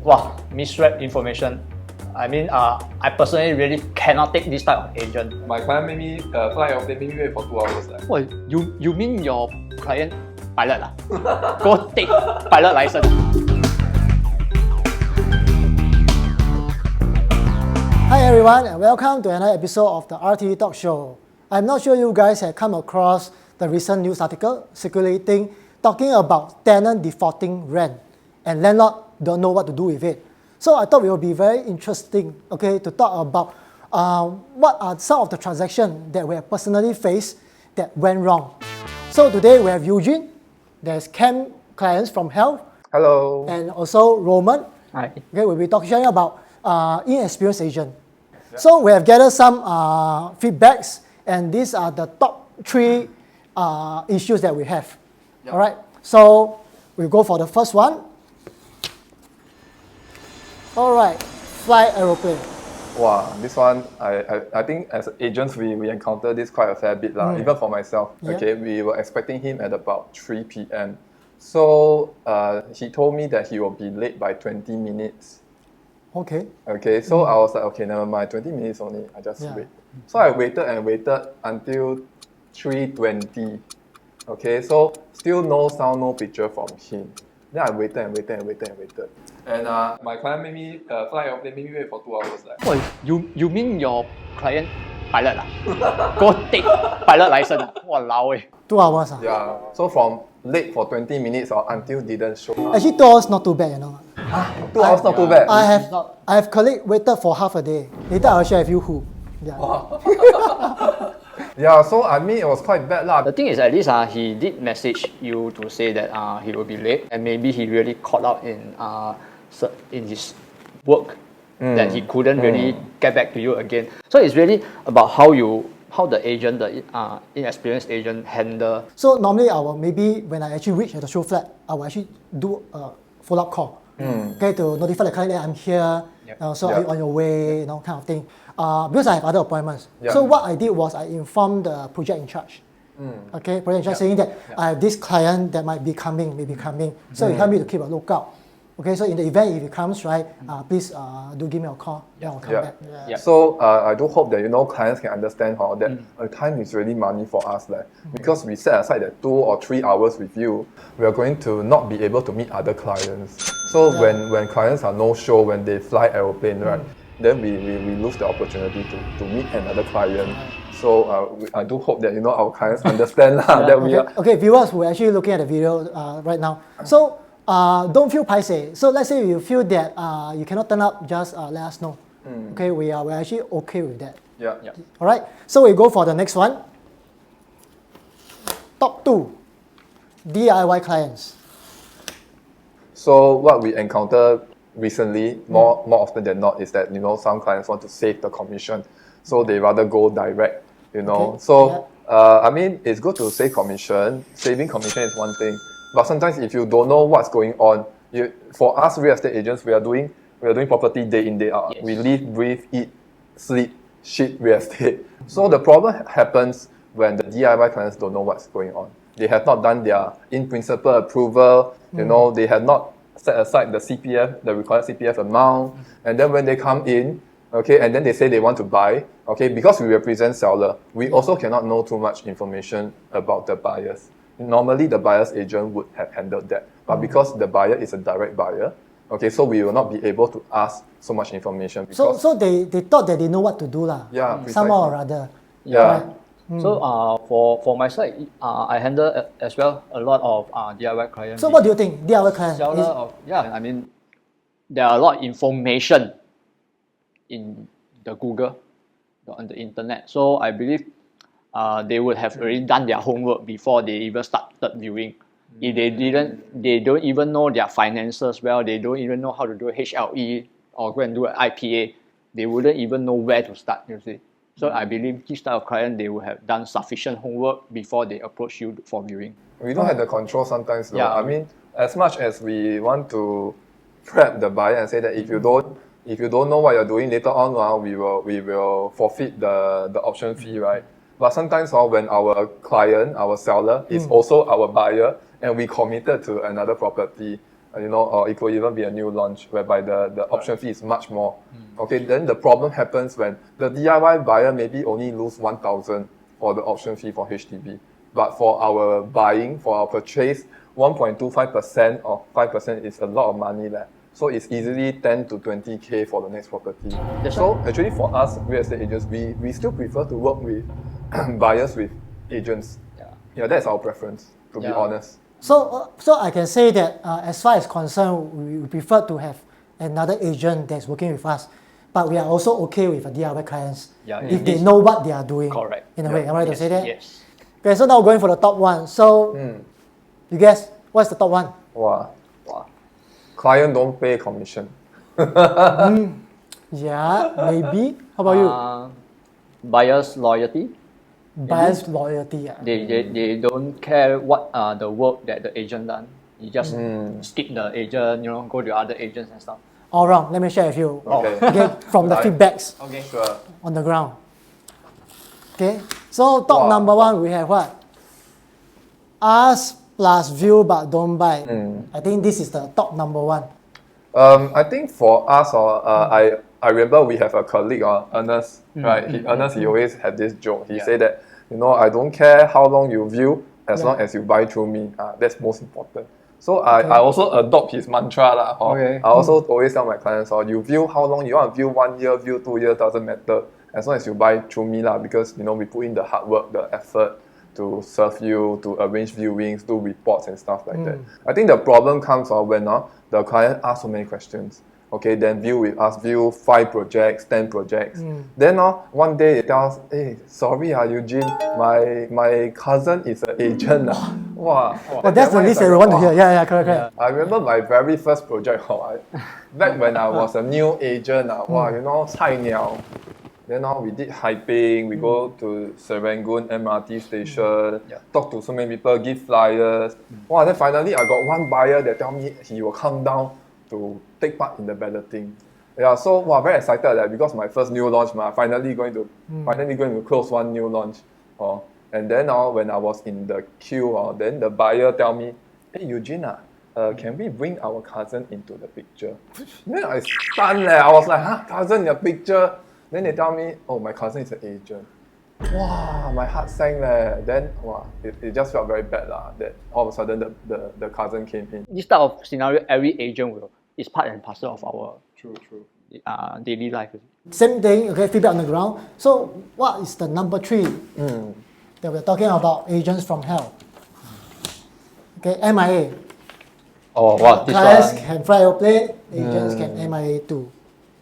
Wow, misread information. I mean, I personally really cannot take this type of agent. My client made me fly off, they made me wait for 2 hours. Well, you mean your client pilot Go take pilot license. Hi everyone and welcome to another episode of the RTD Talkshow. I'm not sure you guys have come across the recent news article circulating talking about tenant defaulting rent and landlord don't know what to do with it. So I thought it would be very interesting, to talk about what are some of the transactions that we have personally faced that went wrong. So today we have Eugene, there's Cam clients from Health. Hello. And also Roman. Hi. We'll be talking about inexperienced agent. Yeah. So we have gathered some feedbacks, and these are the top 3 issues that we have. Yep. All right. So we'll go for the first one. All right. Fly aeroplane. Wow, this one I think as agents we encounter this quite a fair bit even for myself. Yeah. Okay, we were expecting him at about 3 p.m. So he told me that he will be late by 20 minutes. Okay. Okay, so I was like, okay, never mind, 20 minutes only, I just wait. So I waited and waited until 3:20. Okay, so still no sound, no picture from him. Then I waited and waited and waited and waited. And my client made me fly off, they made me wait for 2 hours. Well, you mean your client pilot Go take pilot license Walao eh. 2 hours. Yeah, so from late for 20 minutes or until didn't show up. Actually 2 hours not too bad, you know. 2 hours not too bad. I have colleague waited for half a day. Later I'll share with you who. Yeah. Yeah, so I mean it was quite bad lah. The thing is, at least he did message you to say that he will be late, and maybe he really caught out in his work that he couldn't really get back to you again. So it's really about how the agent, the inexperienced agent, handle. So normally maybe when I actually reach at the show flat, I will actually do a follow-up call. To notify the client that I'm here. So are you on your way? Kind of thing. Because I have other appointments. So what I did was I informed the project in charge. Project in charge saying that I have this client that might be coming, So he helped me to keep a lookout. Okay, so in the event if it comes, right, please do give me a call. Then I'll come back. Yeah. So I do hope that clients can understand how that time is really money for us, because we set aside that 2 or 3 hours with you, we are going to not be able to meet other clients. So when clients are no show, when they fly aeroplane, right, then we lose the opportunity to meet another client. So I do hope that our clients understand that we are. Okay, viewers who are actually looking at the video right now. So don't feel paiseh. So let's say you feel that you cannot turn up, just let us know. Okay, we're actually okay with that. Yeah. All right. So we go for the next one. Top 2 DIY clients. So what we encounter recently, more often than not, is that some clients want to save the commission, so they rather go direct. Okay. So I mean it's good to save commission. Saving commission is one thing, but sometimes if you don't know what's going on, for us real estate agents, we are doing property day in day out. Yes. We live, breathe, eat, sleep, shit real estate. So the problem happens when the DIY clients don't know what's going on. They have not done their in-principle approval. They have not set aside the CPF, the required CPF amount. And then when they come in, and then they say they want to buy, because we represent seller, we also cannot know too much information about the buyers. Normally, the buyer's agent would have handled that. But because the buyer is a direct buyer, so we will not be able to ask so much information. So they thought that they know what to do lah. Yeah, precisely. Somehow or other. Yeah. Right. So for my side, I handle as well a lot of DIY clients. So what do you think, DIY clients? I mean, there are a lot of information in the Google, on the internet. So I believe they would have already done their homework before they even started viewing. If they don't even know their finances well, they don't even know how to do HLE or go and do an IPA, they wouldn't even know where to start, you see. So I believe this type of client, they will have done sufficient homework before they approach you for viewing. We don't have the control sometimes though. I mean, as much as we want to prep the buyer and say that if you don't know what you're doing, later on we will forfeit the option fee, right? But sometimes when our client, our seller, is also our buyer, and we committed to another property, or it could even be a new launch whereby the option fee is much more. Okay, then the problem happens when the DIY buyer maybe only lose 1,000 for the option fee for HDB. But for our buying, for our purchase, 1.25% or 5% is a lot of money there. So it's easily 10 to 20K for the next property. So actually for us real estate agents, we still prefer to work with buyers with agents. Yeah, that's our preference, to be honest. So I can say that as far as concerned, we prefer to have another agent that's working with us, but we are also okay with DIY clients if they know what they are doing. Correct. In a way, am I right to say that? Yes. Okay, so now going for the top one. So you guess what's the top one? Wow. Client don't pay commission. Yeah, maybe. How about you? Buyer's loyalty. Buyer's loyalty. Yeah. They don't care what the work that the agent done. You just skip the agent, go to other agents and stuff. All wrong. Let me share with you. Okay. From the feedbacks Okay. Sure. on the ground. Okay. So top number one, we have what? Ask plus view but don't buy. I think this is the top number one. I think for us, I remember we have a colleague, Ernest, right? Ernest, he always had this joke. He said that, I don't care how long you view, as long as you buy through me. That's most important. So I also adopt his mantra. I also always tell my clients, you view how long, you want to view 1 year, view 2 years, doesn't matter. As long as you buy through me, because we put in the hard work, the effort to serve you, to arrange viewings, do reports and stuff like that. I think the problem comes when the client asks so many questions. Okay, then view with us, view 5 projects, 10 projects. Then one day they tell us, hey, sorry Eugene, my cousin is an agent. Wow. That's the least everyone to hear. Yeah, correct. I remember my very first project, back when I was a new agent, 菜鸟. Then we did hiking, we go to Serangoon MRT station, talk to so many people, give flyers. Then finally I got one buyer that tell me he will come down to take part in the balloting. So very excited because my first new launch, finally going to close one new launch. And then when I was in the queue, then the buyer tell me, hey Eugene, can we bring our cousin into the picture? Then I stunned. I was like, cousin in the picture? Then they tell me, oh, my cousin is an agent. Wow, my heart sank. Then it just felt very bad that all of a sudden the cousin came in. This type of scenario, every agent is part and parcel of our daily life. Same thing, okay, feedback on the ground. So what is the number 3 that we're talking about agents from hell? Okay, MIA. Clients can fly airplane, agents can MIA too.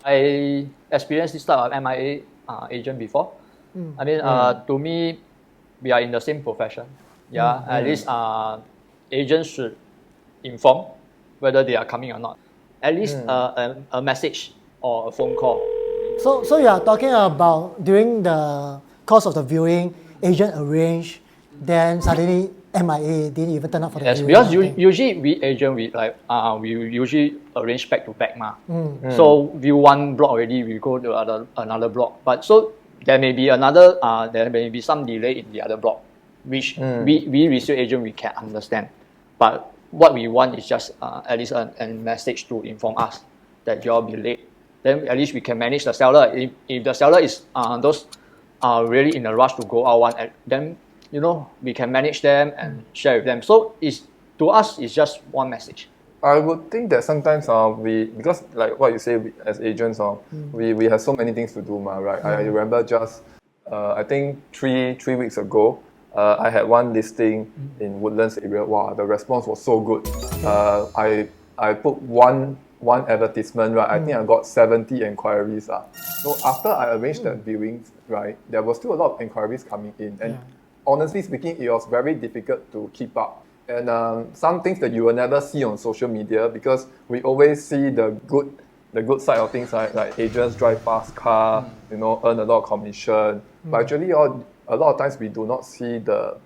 I experienced this type of MIA agent before. I mean, to me, we are in the same profession. At least agents should inform whether they are coming or not. At least a message or a phone call. So you are talking about during the course of the viewing, agent arranged, then suddenly MIA didn't even turn up for the viewing. Yes, because usually we agent we usually arrange back to back So view one block already, we go to another block. But so there may be there may be some delay in the other block, which we resale agent we can understand. But what we want is just at least a message to inform us that you'll be late. Then at least we can manage the seller. If the seller is those are really in a rush to go out then we can manage them and share with them. So to us it's just one message. I would think that sometimes because like what you say, as agents we have so many things to do, right? I remember just I think three weeks ago, I had one listing in Woodlands area. Wow, the response was so good. I put one advertisement, right? I think I got 70 inquiries. So after I arranged the viewings, right, there was still a lot of inquiries coming in, and honestly speaking, it was very difficult to keep up. And some things that you will never see on social media, because we always see the good side of things, like agents drive fast car, earn a lot of commission. But actually, a lot of times we do not see the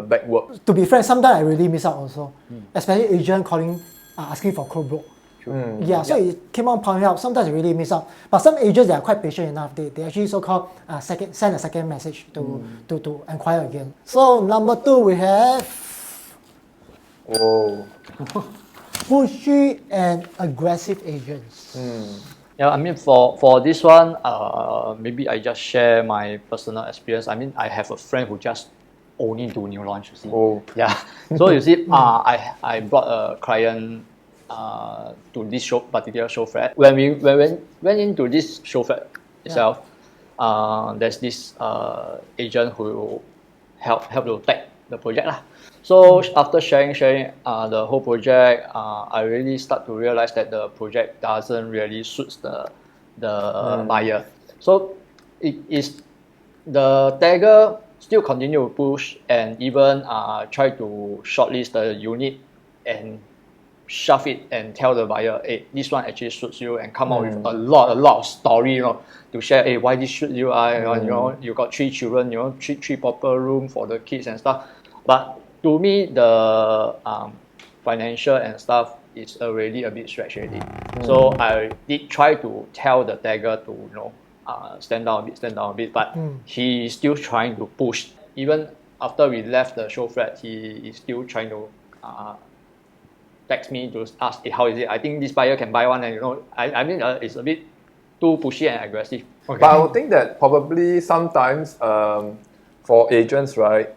back work. To be frank, sometimes I really miss out also, especially agent calling, asking for quote broke. So it came on piling up. Sometimes you really miss out. But some agents, they are quite patient enough. They actually so-called send a second message to inquire again. So number 2 we have. pushy and aggressive agents. Yeah, I mean for this one, maybe I just share my personal experience. I mean, I have a friend who just only do new launch. You see. Oh. Yeah. So you see, I brought a client to this particular show flat. When we went into this show flat itself, there's this agent who help to tag the project lah. So after sharing the whole project, I really start to realize that the project doesn't really suits the buyer. So it is the tagger still continue to push and even try to shortlist the unit and shove it and tell the buyer, hey, this one actually suits you, and come out with a lot of story, to share, hey, why this suits you, you got 3 children, three proper room for the kids and stuff. But to me, the financial and stuff is already a bit stretched already. So I did try to tell the tagger to stand down a bit, but he is still trying to push. Even after we left the show flat, he is still trying to text me to ask, hey, how is it? I think this buyer can buy one, and I mean it's a bit too pushy and aggressive. Okay. But I would think that probably sometimes for agents, right,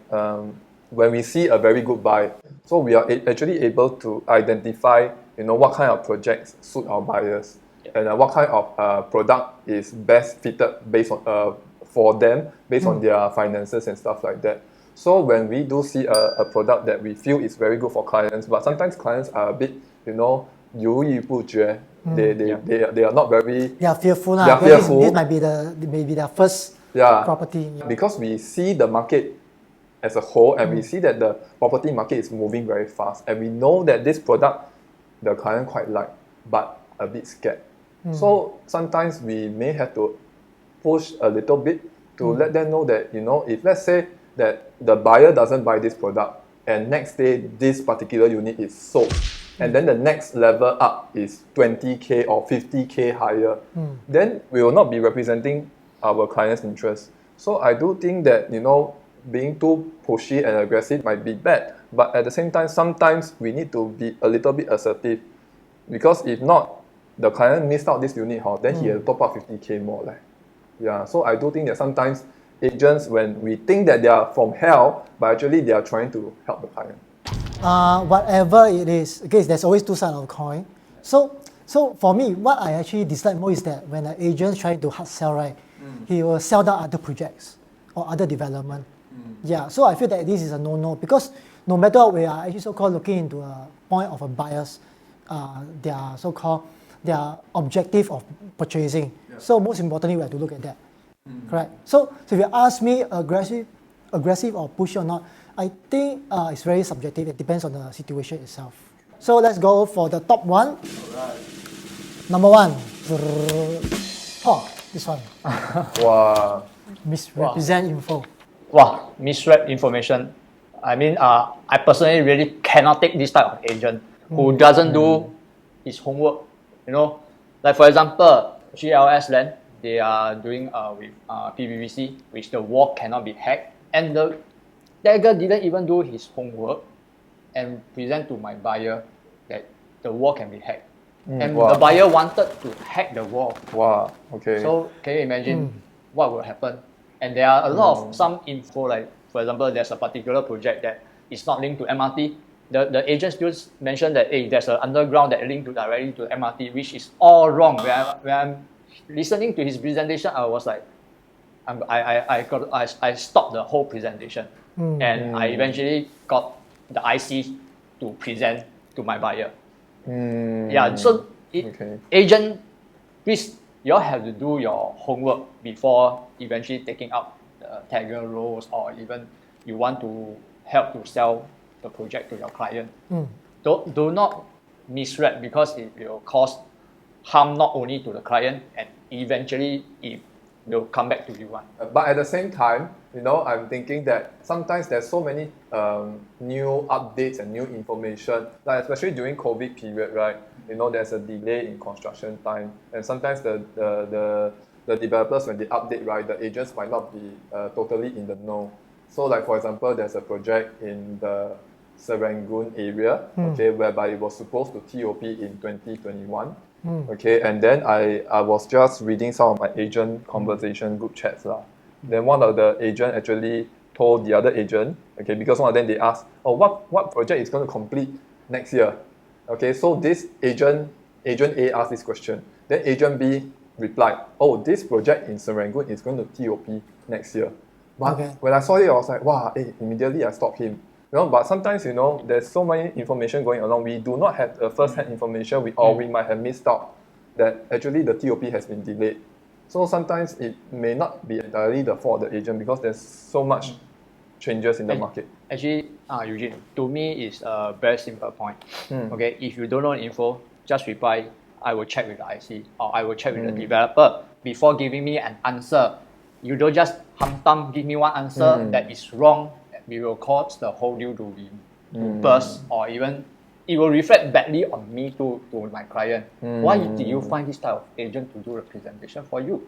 when we see a very good buy, so we are actually able to identify, what kind of projects suit our buyers, and what kind of product is best fitted based on for them based on their finances and stuff like that. So when we do see a product that we feel is very good for clients, but sometimes clients are a bit, 犹豫不决. They are not very. They are fearful. They are fearful. This might be their first property. Because we see the market as a whole, and we see that the property market is moving very fast, and we know that this product the client quite like, but a bit scared. So sometimes we may have to push a little bit to let them know that, if let's say that the buyer doesn't buy this product, and next day this particular unit is sold, and then the next level up is 20K or 50K higher, then we will not be representing our client's interest. So I do think that, being too pushy and aggressive might be bad, but at the same time, sometimes we need to be a little bit assertive, because if not, the client missed out this unit, then he will top up 50K more. So I do think that sometimes agents, when we think that they are from hell, but actually they are trying to help the client. Whatever it is, okay, there's always two sides of the coin. So for me, what I actually dislike more is that when an agent trying to hard sell, right, he will sell down other projects or other development. Yeah, so I feel that this is a no-no, because no matter what, we are actually so-called looking into a point of a buyer's, their objective of purchasing. Yeah. So most importantly, we have to look at that. Correct. So if you ask me aggressive or pushy or not, I think it's very subjective. It depends on the situation itself. So let's go for the top one. Alright. Number 1. This one. Wow. Misrepresent info. Wow, misread information. I mean, I personally really cannot take this type of agent who doesn't do his homework. Like for example, GLS land, they are doing with PVC, which the wall cannot be hacked, and the tagger didn't even do his homework and present to my buyer that the wall can be hacked. And the buyer wanted to hack the wall. Wow, okay. So can you imagine what will happen? And there are a lot of some info, like for example, there's a particular project that is not linked to MRT. The agent still mentioned that, hey, there's an underground that linked directly to MRT, which is all wrong. When I'm listening to his presentation, I was like, I stopped the whole presentation, and I eventually got the IC to present to my buyer. So agent, please, you all have to do your homework before eventually taking up the tagger roles, or even you want to help to sell the project to your client. Do not misread, because it will cause harm not only to the client, and eventually it will come back to you. But at the same time, I'm thinking that sometimes there's so many new updates and new information, like especially during COVID period, right? There's a delay in construction time, and sometimes the developers, when they update, right, the agents might not be totally in the know. So like for example, there's a project in the Serangoon area, okay, whereby it was supposed to TOP in 2021. Okay, and then I was just reading some of my agent conversation group chats lah. Then one of the agent actually told the other agent, okay, because one of them they asked, oh, what project is going to complete next year? Okay, so this agent A asked this question. Then agent B replied, oh, this project in Serangoon is going to TOP next year. But when I saw it, I was like, wow, immediately I stopped him. You know, but sometimes, you know, there's so many information going along. We do not have the first-hand information, or we might have missed out that actually the TOP has been delayed. So sometimes it may not be entirely the fault of the agent because there's so much changes in the market. Actually, Eugene, to me it's a very simple point. Okay, if you don't know the info, just reply, I will check with the IC or I will check with the developer before giving me an answer. You don't just give me one answer that is wrong. We will cause the whole deal to be burst, or even it will reflect badly on me to my client. Why did you find this type of agent to do the presentation for you?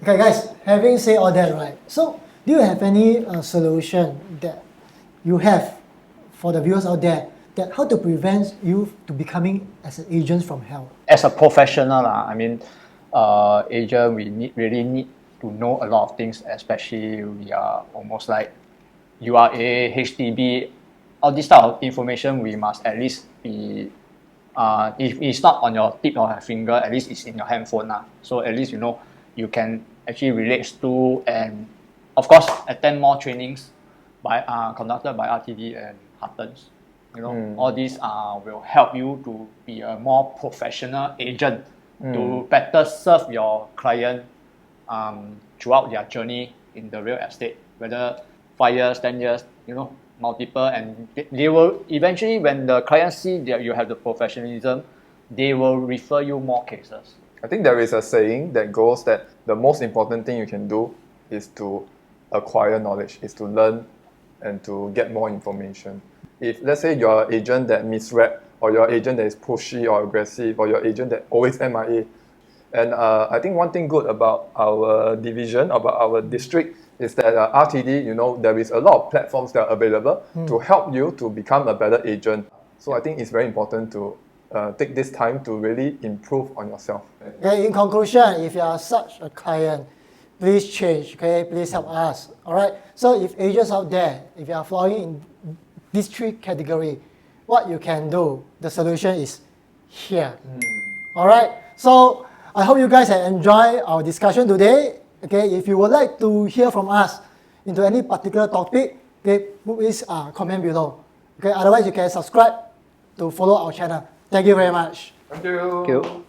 Okay, guys, having said all that, right? So, do you have any solution that you have for the viewers out there that how to prevent you to becoming as an agent from hell? As a professional, I mean, agent, we really need to know a lot of things, especially we are almost like URA, HDB, all this type of information we must at least be, if it's not on your tip of your finger, at least it's in your handphone. So at least you know you can actually relate to, and of course attend more trainings conducted by RTD and Huttons. You know, all these will help you to be a more professional agent to better serve your client throughout their journey in the real estate, whether 5 years, 10 years, you know, multiple, and they will eventually, when the client see that you have the professionalism, they will refer you more cases. I think there is a saying that goes that the most important thing you can do is to acquire knowledge, is to learn and to get more information. If let's say you're an agent that misrep, or you're an agent that is pushy or aggressive, or you're an agent that always MIA, and I think one thing good about our division, about our district, is that RTD, you know, there is a lot of platforms that are available to help you to become a better agent. So I think it's very important to take this time to really improve on yourself. Okay, in conclusion, if you are such a client, please change, okay? Please help us, all right? So if agents out there, if you are falling in these three categories, what you can do, the solution is here, all right? So I hope you guys have enjoyed our discussion today. Okay, if you would like to hear from us into any particular topic, okay, please comment below. Okay, otherwise you can subscribe to follow our channel. Thank you very much. Thank you. Thank you.